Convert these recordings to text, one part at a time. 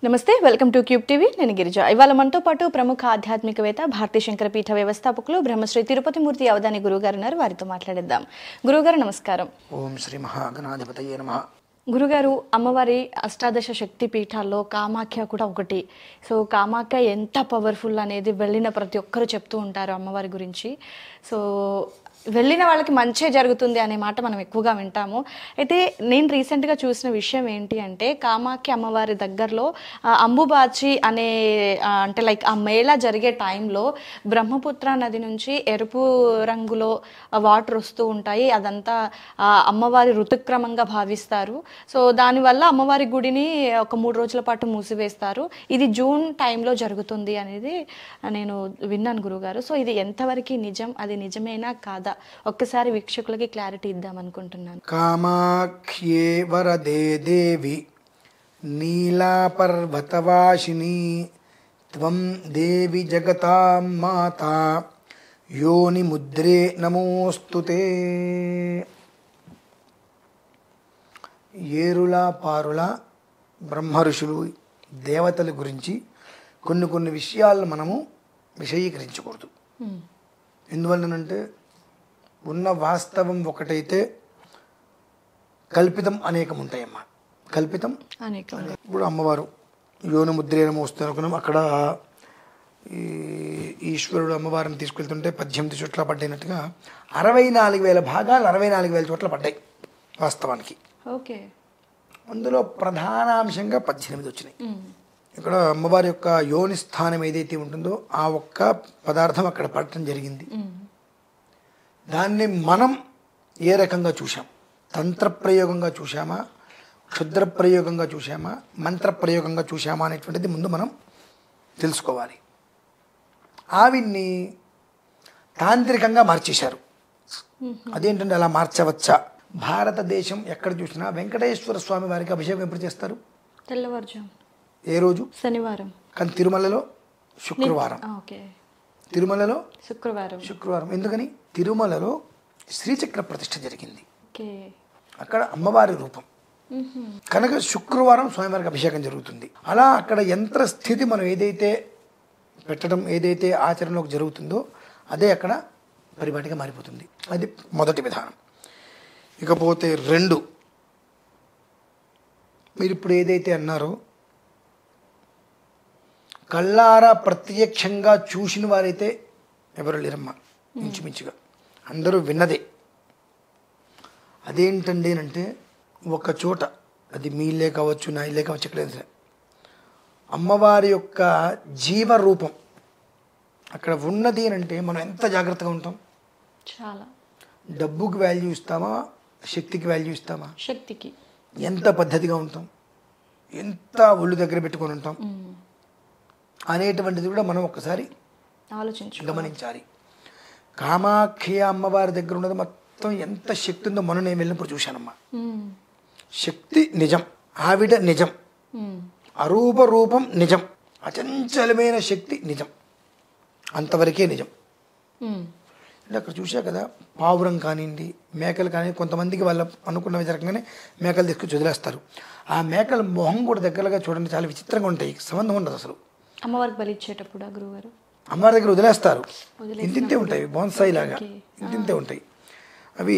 నమస్తే, welcome to cube TV. నేను గిరిజ. ఇవాళ మనతో పాటు ప్రముఖ ఆధ్యాత్మికవేత్త, భారతీయ శంకరపీఠ వ్యవస్థాపకులు, బ్రహ్మశ్రీ తిరుపతి మూర్తి అవధాని గురుగారు ఉన్నారు. వారితో మాట్లాడిద్దాం. గురుగారు నమస్కారం. ఓం శ్రీ మహాగణాధిపతయే నమః. గురుగారు, అమ్మవారి అష్టాదశ శక్తి పీఠాల్లో కామాఖ్య కూడా ఒకటి. సో కామాఖ్య ఎంత పవర్ఫుల్ అనేది వెళ్ళిన ప్రతి ఒక్కరు చెప్తూ ఉంటారు అమ్మవారి గురించి. సో వెళ్ళిన వాళ్ళకి మంచే జరుగుతుంది అనే మాట మనం ఎక్కువగా వింటాము. అయితే నేను రీసెంట్గా చూసిన విషయం ఏంటి అంటే, కామాఖ్య అమ్మవారి దగ్గరలో అంబుబాచి అనే అంటే లైక్ ఆ మేళా జరిగే టైంలో బ్రహ్మపుత్ర నది నుంచి ఎరుపు రంగులో వాటర్ వస్తూ ఉంటాయి. అదంతా అమ్మవారి ఋతుక్రమంగా భావిస్తారు. సో దానివల్ల అమ్మవారి గుడిని ఒక 3 రోజుల పాటు మూసివేస్తారు. ఇది జూన్ టైంలో జరుగుతుంది అనేది నేను విన్నాను గురుగారు. సో ఇది ఎంతవరకు నిజం, అది నిజమేనా కాదా, ఒక్కసారి వీక్షకులకి క్లారిటీ ఇద్దాం అనుకుంటున్నాను. కామాఖ్యే వరదే దేవి నీలా పర్వతవాసిని త్వం దేవి జగతాం మాతా యోని ముద్రే నమోస్తుతే. ఏరుల పారుల బ్రహ్మ ఋషులు దేవతల గురించి కొన్ని విషయాలను మనము విషయీకరించకూడదు. ఎందువల్లనంటే ఉన్న వాస్తవం ఒకటైతే కల్పితం అనేకం ఉంటాయమ్మా. కల్పితం అనేకం. ఇప్పుడు అమ్మవారు యోని ముద్రేన మోస్తూ అనుకున్నాం. అక్కడ ఈశ్వరుడు అమ్మవారిని తీసుకెళ్తుంటే 18 చోట్ల పడ్డైనట్టుగా 64,000 భాగాలు 64,000 చోట్ల పడ్డాయి వాస్తవానికి. ఓకే. అందులో ప్రధానాంశంగా 18 వచ్చినాయి. ఇక్కడ అమ్మవారి యొక్క యోని స్థానం ఏదైతే ఉంటుందో ఆ ఒక్క పదార్థం అక్కడ పడటం జరిగింది. దాన్ని మనం ఏ రకంగా చూసాం? తంత్ర ప్రయోగంగా చూసామా, క్షుద్ర ప్రయోగంగా చూసామా, మంత్ర ప్రయోగంగా చూసామా అనేటువంటిది ముందు మనం తెలుసుకోవాలి. ఆవిడ్ని తాంత్రికంగా మార్చేశారు. అదేంటంటే అలా మార్చవచ్చా? భారతదేశం ఎక్కడ చూసినా వెంకటేశ్వర స్వామి వారికి అభిషేకం ఎప్పుడు చేస్తారు? తెల్లవారుజాము. ఏ రోజు? శనివారం. కానీ తిరుమలలో శుక్రవారం. తిరుమలలో శుక్రవారం. ఎందుకని? తిరుమలలో శ్రీచక్ర ప్రతిష్ఠ జరిగింది. అక్కడ అమ్మవారి రూపం కనుక శుక్రవారం స్వామివారికి అభిషేకం జరుగుతుంది. అలా అక్కడ యంత్ర స్థితి మనం ఏదైతే పెట్టడం, ఏదైతే ఆచరణలోకి జరుగుతుందో అదే అక్కడ పరిపాటిగా మారిపోతుంది. అది మొదటి విధానం. ఇకపోతే 2, మీరు ఇప్పుడు ఏదైతే అన్నారో కళ్ళారా ప్రత్యక్షంగా చూసిన వారైతే ఎవరు లేరమ్మా. ఇంచుమించుగా అందరూ విన్నదే. అదేంటండి అంటే, ఒక చోట అది మీలే కావచ్చు, నా ఇల్లే కావచ్చు, ఎక్కడైనా సరే అమ్మవారి యొక్క జీవరూపం అక్కడ ఉన్నది అంటే మనం ఎంత జాగ్రత్తగా ఉంటాం? చాలా. డబ్బుకి వాల్యూ ఇస్తామా, శక్తికి వాల్యూ ఇస్తామా? శక్తికి. ఎంత పద్ధతిగా ఉంటాం, ఎంత ఒళ్ళు దగ్గర పెట్టుకొని ఉంటాం అనేటువంటిది కూడా మనం ఒక్కసారి గమనించాలి. కామాఖ్య అమ్మవారి దగ్గర ఉన్నది మొత్తం ఎంత శక్తి ఉందో మొన్న నేను వెళ్ళినప్పుడు చూశానమ్మా. శక్తి నిజం, ఆవిడ నిజం, అరూప రూపం నిజం, అచంచలమైన శక్తి నిజం, అంతవరకే నిజం. అంటే అక్కడ చూసా కదా, పావురం కానివ్వండి, మేకలు కానీ, కొంతమందికి వాళ్ళ అనుకున్న విధంగానే మేకలు తీసుకుని వదిలేస్తారు. ఆ మేకల మొహం కూడా దగ్గరగా చూడండి, చాలా విచిత్రంగా ఉంటాయి, సంబంధం ఉండదు అసలు. అమ్మవారికి బలి ఇచ్చేటప్పుడు గురుగారు అమ్మవారి దగ్గర వదిలేస్తారు. ఇంతింతే ఉంటాయి, బోన్సాయి లాగా ఇంతింతే ఉంటాయి అవి.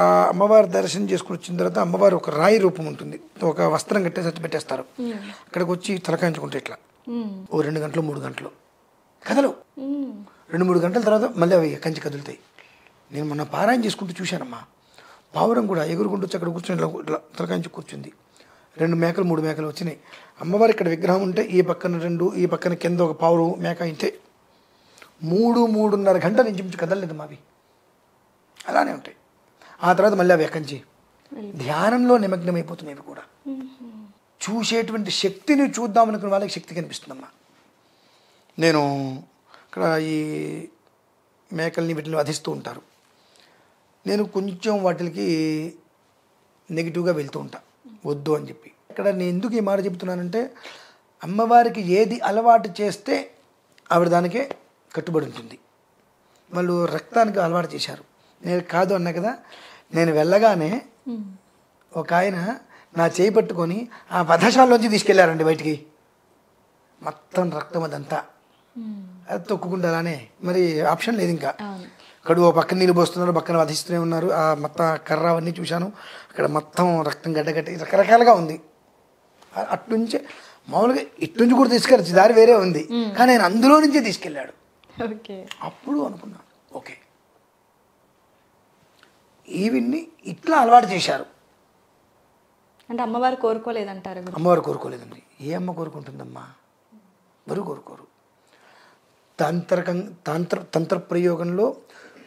ఆ అమ్మవారి దర్శనం చేసుకుని వచ్చిన తర్వాత అమ్మవారి ఒక రాయి రూపం ఉంటుంది, ఒక వస్త్రం కట్టేసి పెట్టేస్తారు. అక్కడికి వచ్చి తలకాయించుకుంటే ఇట్లా ఓ 2 గంటలు 3 గంటలు కదలు, 2-3 గంటల తర్వాత మళ్ళీ అవి కంచి కదులుతాయి. నేను మొన్న పారాయణ చేసుకుంటూ చూశానమ్మా. పావురం కూడా ఎగురుకుంటూ వచ్చి అక్కడ కూర్చొని ఇట్లా తలకాయించి కూర్చుంది. 2 మేకలు 3 మేకలు వచ్చినాయి. అమ్మవారి ఇక్కడ విగ్రహం ఉంటే ఈ పక్కన 2, ఈ పక్కన కింద ఒక పావురు మేక అయితే 3-3.5 గంటల నుంచి కదలలేదు మావి, అలానే ఉంటాయి. ఆ తర్వాత మళ్ళీ అవి ఎక్కంచి ధ్యానంలో నిమగ్నమైపోతున్నాయి కూడా. చూసేటువంటి శక్తిని చూద్దామనుకున్న వాళ్ళకి శక్తి కనిపిస్తుందమ్మా. నేను ఇక్కడ ఈ మేకల్ని వీటిని వధిస్తూ ఉంటారు, నేను కొంచెం వాటికి నెగిటివ్గా వెళ్తూ ఉంటా, వద్దు అని చెప్పి. ఇక్కడ నేను ఎందుకు ఈ మాట చెప్తున్నానంటే, అమ్మవారికి ఏది అలవాటు చేస్తే ఆవిడ దానికే కట్టుబడి ఉంటుంది. వాళ్ళు రక్తానికి అలవాటు చేశారు, నేను కాదు అన్నా కదా. నేను వెళ్ళగానే ఒక ఆయన నా చేయి పట్టుకొని ఆ వధశాలలోంచి తీసుకెళ్లారండి బయటికి. మొత్తం రక్తం అదంతా అది తొక్కుకుంటే అలానే మరి ఆప్షన్ లేదు ఇంకా. అవును. ఇక్కడ ఓ పక్కన నీళ్ళు పోస్తున్నారు, పక్కన వధిస్తూనే ఉన్నారు. ఆ మొత్తం కర్ర అవన్నీ చూశాను, అక్కడ మొత్తం రక్తం గడ్డగట్టి రకరకాలుగా ఉంది. అట్నుంచే మామూలుగా ఇట్నుంచి కూడా తీసుకెళ్ళచ్చు, దారి వేరే ఉంది, కానీ ఆయన అందులో నుంచే తీసుకెళ్ళాడు. ఓకే. అప్పుడు అనుకున్నాను ఓకే ఈవిడ్ని ఇట్లా అలవాటు చేశారు. అంటే అమ్మవారు కోరుకోలేదంటారు గురు. అమ్మవారు కోరుకోలేదండి. ఏ అమ్మ కోరుకుంటుందమ్మా? ఎవరు కోరుకోరు. తంత్ర ప్రయోగంలో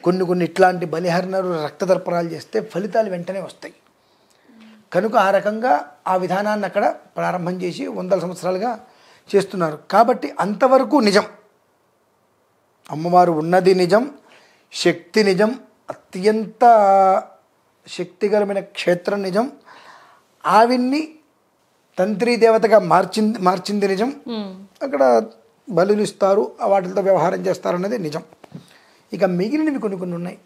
కొన్ని ఇట్లాంటి బలిహరణలు రక్తదర్పణాలు చేస్తే ఫలితాలు వెంటనే వస్తాయి. కనుక ఆ రకంగా ఆ విధానాన్ని అక్కడ ప్రారంభం చేసి వందల సంవత్సరాలుగా చేస్తున్నారు. కాబట్టి అంతవరకు నిజం, అమ్మవారు ఉన్నది నిజం, శక్తి నిజం, అత్యంత శక్తికరమైన క్షేత్రం నిజం, ఆవిడ్ని తంత్రీ దేవతగా మార్చింది నిజం. అక్కడ బలులు ఇస్తారు, వాటితో వ్యవహారం చేస్తారు అన్నది నిజం. ఇక మిగిలినవి కొన్ని ఉన్నాయి,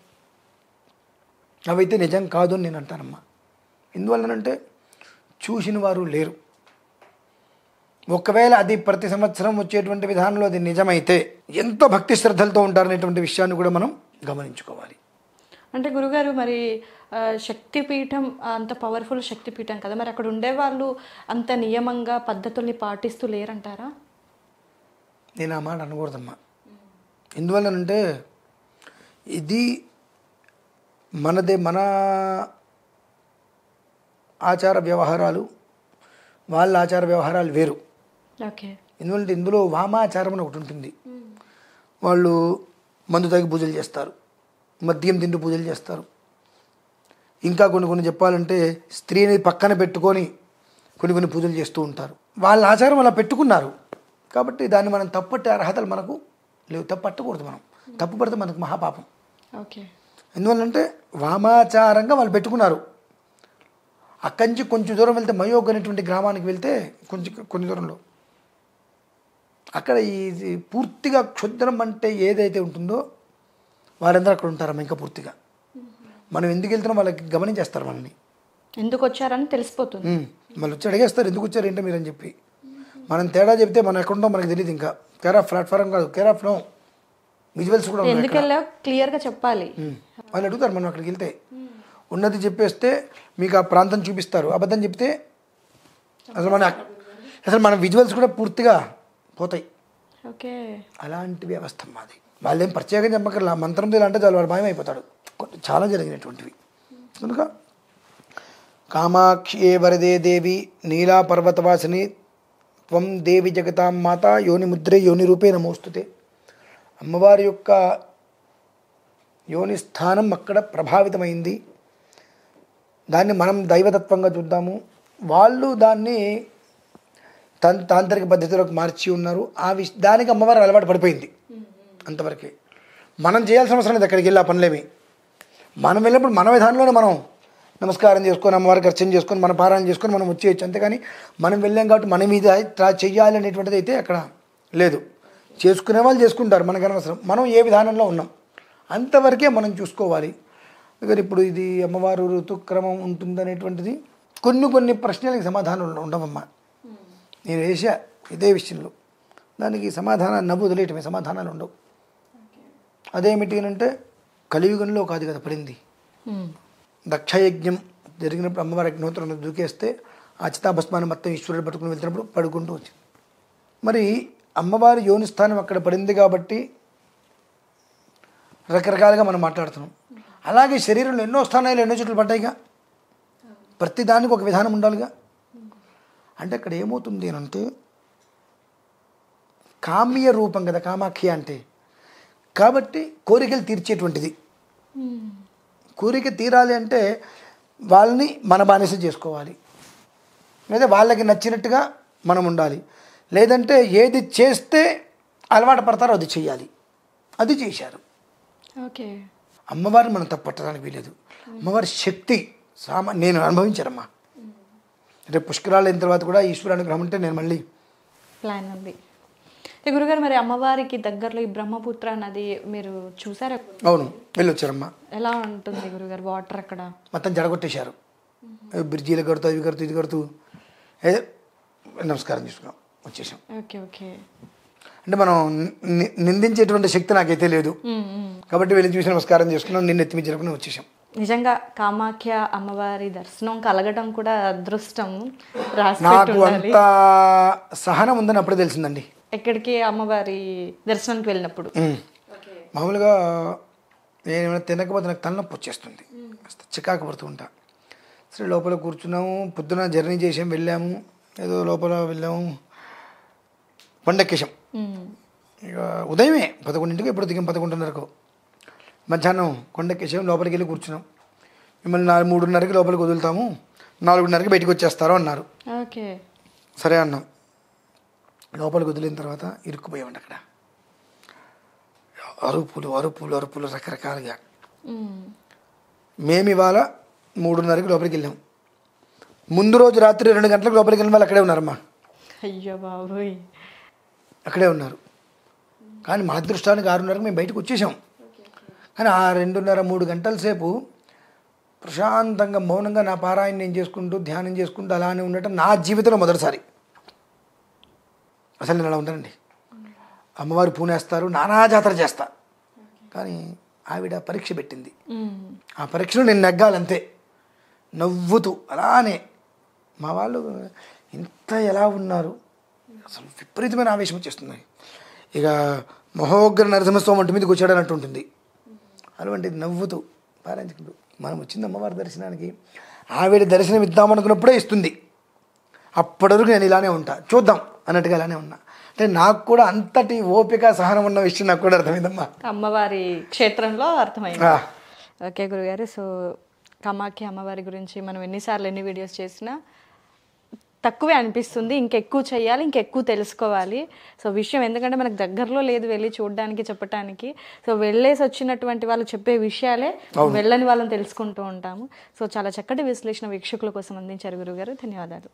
అవైతే నిజం కాదు అని నేను అంటానమ్మా. ఎందువల్లనంటే చూసిన వారు లేరు. ఒకవేళ అది ప్రతి సంవత్సరం వచ్చేటువంటి విధానంలో అది నిజమైతే ఎంతో భక్తి శ్రద్ధలతో ఉంటారనేటువంటి విషయాన్ని కూడా మనం గమనించుకోవాలి. అంటే గురుగారు మరి శక్తిపీఠం అంత పవర్ఫుల్ శక్తిపీఠం కదా, మరి అక్కడ ఉండేవాళ్ళు అంత నియమంగా పద్ధతుల్ని పాటిస్తూ లేరంటారా? నేను ఆ మాట అనకూడదమ్మా. ఎందువల్లనంటే ఇది మన ఆచార వ్యవహారాలు, వాళ్ళ ఆచార వ్యవహారాలు వేరు. ఓకే. ఎందుకంటే ఇందులో వామాచారం అని ఒకటి ఉంటుంది. వాళ్ళు మందు తాగి పూజలు చేస్తారు, మద్యం తింటూ పూజలు చేస్తారు, ఇంకా కొన్ని చెప్పాలంటే స్త్రీని పక్కన పెట్టుకొని కొన్ని పూజలు చేస్తూ ఉంటారు. వాళ్ళ ఆచారం అలా పెట్టుకున్నారు కాబట్టి దాన్ని మనం తప్పట్టే అర్హతలు మనకు లేవు. తప్పట్టకూడదు. మనం తప్పు పడితే మనకు మహాపాపం. ఓకే. ఎందువల్లంటే వామాచారంగా వాళ్ళు పెట్టుకున్నారు. అక్కడి నుంచి కొంచెం దూరం వెళ్తే మయోగ్ అనేటువంటి గ్రామానికి వెళ్తే కొన్ని దూరంలో అక్కడ ఈ పూర్తిగా క్షుద్రం అంటే ఏదైతే ఉంటుందో వారందరూ అక్కడ ఉంటారమ్మా. ఇంకా పూర్తిగా మనం ఎందుకు వెళ్తున్నాం వాళ్ళకి గమనించేస్తారు, మనల్ని ఎందుకు వచ్చారని తెలిసిపోతుంది. మళ్ళీ వచ్చి అడిగేస్తారు ఎందుకు వచ్చారు ఏంటో మీరు అని చెప్పి. మనం తేడా చెప్తే మనం ఎక్కడుంటాం మనకు తెలియదు. ఇంకా కేర్ ఆఫ్ ప్లాట్ఫారం కాదు, కేర్ ఆఫ్ నో విజువల్స్ కూడా ఎందుకు వెళ్ళా క్లియర్గా చెప్పాలి. వాళ్ళు అడుగుతారు మనం అక్కడికి వెళ్తే. ఉన్నది చెప్పేస్తే మీకు ఆ ప్రాంతం చూపిస్తారు, అబద్ధం చెప్తే అసలు మన విజువల్స్ కూడా పూర్తిగా పోతాయి. ఓకే. అలాంటి వ్యవస్థ మాది. వాళ్ళేం ప్రత్యేకంగా చెప్పక్కర్లా, మంత్రం అంటే చాలు వాడు భయం అయిపోతాడు. చాలా జరిగినటువంటివి. కనుక కామాక్షి వరదే దేవి నీలా పర్వతవాసిని త్వం దేవి జగతాం మాత యోని ముద్రే యోని రూపే నమోస్తుతే. అమ్మవారి యొక్క యోని స్థానం అక్కడ ప్రభావితమైంది. దాన్ని మనం దైవతత్వంగా చూద్దాము. వాళ్ళు దాన్ని తాంత్రిక పద్ధతిలోకి మార్చి ఉన్నారు. దానికి అమ్మవారు అలవాటు పడిపోయింది. అంతవరకే మనం చేయాల్సిన అవసరం లేదు. అక్కడికి వెళ్ళి ఆ పనులేమి మనం వెళ్ళినప్పుడు మన విధానంలోనే మనం నమస్కారం చేసుకొని అమ్మవారికి అర్చన చేసుకొని మన పారాయణ చేసుకొని మనం వచ్చేయచ్చు. అంతేగాని మనం వెళ్ళాం కాబట్టి మన మీద చెయ్యాలి అనేటువంటిది అయితే అక్కడ లేదు. చేసుకునే వాళ్ళు చేసుకుంటారు, మనకు అనవసరం. మనం ఏ విధానంలో ఉన్నాం అంతవరకే మనం చూసుకోవాలి. దగ్గర ఇప్పుడు ఇది అమ్మవారు ఋతుక్రమం ఉంటుందనేటువంటిది కొన్ని ప్రశ్నలకి సమాధానాలు ఉండవమ్మా. నేను వేసా ఇదే విషయంలో, దానికి సమాధానాన్ని నవ్వు వదిలేయటమే, సమాధానాలు ఉండవు. అదేమిటి అంటే కలియుగంలో కాదు కదా పడింది. దక్షయజ్ఞం జరిగినప్పుడు అమ్మవారి అగ్నిహోత్రంలో దూకేస్తే ఆ చితాభస్మాన్ని మొత్తం ఈశ్వరుడు పట్టుకుని వెళ్తున్నప్పుడు పడుకుంటూ వచ్చింది. మరి అమ్మవారి యోని స్థానం అక్కడ పడింది కాబట్టి రకరకాలుగా మనం మాట్లాడుతున్నాం. అలాగే శరీరంలో ఎన్నో స్థానాలు ఎన్నో చోట్ల పడ్డాయిగా. ప్రతి దానికి ఒక విధానం ఉండాలిగా. అంటే అక్కడ ఏమవుతుంది అని అంటే కామ్య రూపం కదా కామాఖ్య అంటే. కాబట్టి కోరికలు తీర్చేటువంటిది. కోరిక తీరాలి అంటే వాళ్ళని మన బానిస చేసుకోవాలి, లేదా వాళ్ళకి నచ్చినట్టుగా మనం ఉండాలి. లేదంటే ఏది చేస్తే అలవాటు పడతారో అది చెయ్యాలి. అది చేశారు. ఓకే. అమ్మవారిని మనం తప్పట్టడానికి వీలేదు. అమ్మవారి శక్తి నేను అనుభవించారమ్మా. రేపు పుష్కరాలు అయిన తర్వాత కూడా ఈశ్వర అనుగ్రహం ఉంటే నేను మళ్ళీ ప్లాన్ ఉంది. గురుగారు మరి అమ్మవారికి దగ్గరలో ఈ బ్రహ్మపుత్ర నది మీరు చూసారా? అవును, వెళ్ళొచ్చారమ్మా. ఎలా ఉంటుంది గురుగారు వాటర్ అక్కడ? మొత్తం జడగొట్టేశారు. బ్రిడ్జీలు కడుతూ ఇవి కడుతూ ఇది కడుతూ నమస్కారం చేసుకున్నాం. వచ్చేసాం. Okay okay. అంటే మనం నిందించేటువంటి శక్తి నాకైతే లేదు కాబట్టి వెళ్ళి చూసి నమస్కారం చేసుకున్నాం, నిన్ను ఎత్తిమించకుండా వచ్చేసాం. నిజంగా కామాఖ్య అమ్మవారి దర్శనం కలగడం కూడా అదృష్టం. నాకు అంత సహనం ఉందని అప్పుడే తెలిసిందండి. ఎక్కడికి? అమ్మవారి దర్శనానికి వెళ్ళినప్పుడు. మామూలుగా నేను ఏమైనా తినకపోతే నాకు తలనొప్పి వచ్చేస్తుంది, చికాకు పడుతూ ఉంటా. సరే లోపల కూర్చున్నాము, పొద్దున జర్నీ చేసాం, వెళ్ళాము, ఏదో లోపల వెళ్ళాము, కొండెక్కేసాం. ఇక ఉదయమే 11ంటికి ఎప్పుడు దిగాం, 11:30కు. మధ్యాహ్నం కొండెక్కేసాం, లోపలికి వెళ్ళి కూర్చున్నాం. మిమ్మల్ని 3:30కి లోపలికి వదులుతాము, 4:30కి బయటకు వచ్చేస్తారు అన్నారు. ఓకే సరే అన్నాం. లోపలికి వదిలిన తర్వాత ఇరుక్కుపోయామండి. అక్కడ అరుపులు అరుపులు అరుపులు రకరకాలుగా. మేము ఇవాళ 3:30కి లోపలికి వెళ్ళాం. ముందు రోజు రాత్రి 2 గంటలకు లోపలికి వెళ్ళిన వాళ్ళు అక్కడే ఉన్నారమ్మా. అయ్యో బాబోయ్. అక్కడే ఉన్నారు. కానీ మా అదృష్టానికి 6:30కి మేము బయటకు వచ్చేసాం. కానీ ఆ 2:30-3 గంటల సేపు ప్రశాంతంగా మౌనంగా నా పారాయణ నేను చేసుకుంటూ ధ్యానం చేసుకుంటూ అలానే ఉండటం నా జీవితంలో మొదటిసారి. అసలు నేను అలా ఉండనండి. అమ్మవారు పూనేస్తారు, నానా జాతర చేస్తా, కానీ ఆవిడ పరీక్ష పెట్టింది. ఆ పరీక్షలో నేను నెగ్గాలంతే, నవ్వుతూ అలానే. మా వాళ్ళు ఇంత ఎలా ఉన్నారు, అసలు విపరీతమైన ఆవేశం వచ్చేస్తుంది. ఇక మహోగ్ర నరసింహస్వామి ఒంటి మీదకి వచ్చాడు అన్నట్టు ఉంటుంది. అటువంటిది నవ్వుతూ పారాయించుకుంటూ మనం వచ్చింది అమ్మవారి దర్శనానికి, ఆవిడ దర్శనం ఇద్దామనుకున్నప్పుడే ఇస్తుంది. అప్పటి వరకు నేను ఇలానే ఉంటా, చూద్దాం అన్నట్టుగా ఇలానే ఉన్నా. అంటే నాకు కూడా అంతటి ఓపిక సహనం ఉన్న విషయం నాకు కూడా అర్థమైందమ్మా, అమ్మవారి క్షేత్రంలో అర్థమైంది. ఓకే గురుగారు, సో కామాఖ్య అమ్మవారి గురించి మనం ఎన్నిసార్లు ఎన్ని వీడియోస్ చేసినా తక్కువే అనిపిస్తుంది. ఇంకెక్కువ చేయాలి, ఇంకెక్కువ తెలుసుకోవాలి. సో విషయం ఎందుకంటే మనకు దగ్గరలో లేదు వెళ్ళి చూడడానికి చెప్పడానికి. సో వెళ్ళేసి వచ్చినటువంటి వాళ్ళు చెప్పే విషయాలే వెళ్ళని వాళ్ళని తెలుసుకుంటూ ఉంటాము. సో చాలా చక్కటి విశ్లేషణ వీక్షకుల కోసం అందించారు గురుగారు. ధన్యవాదాలు.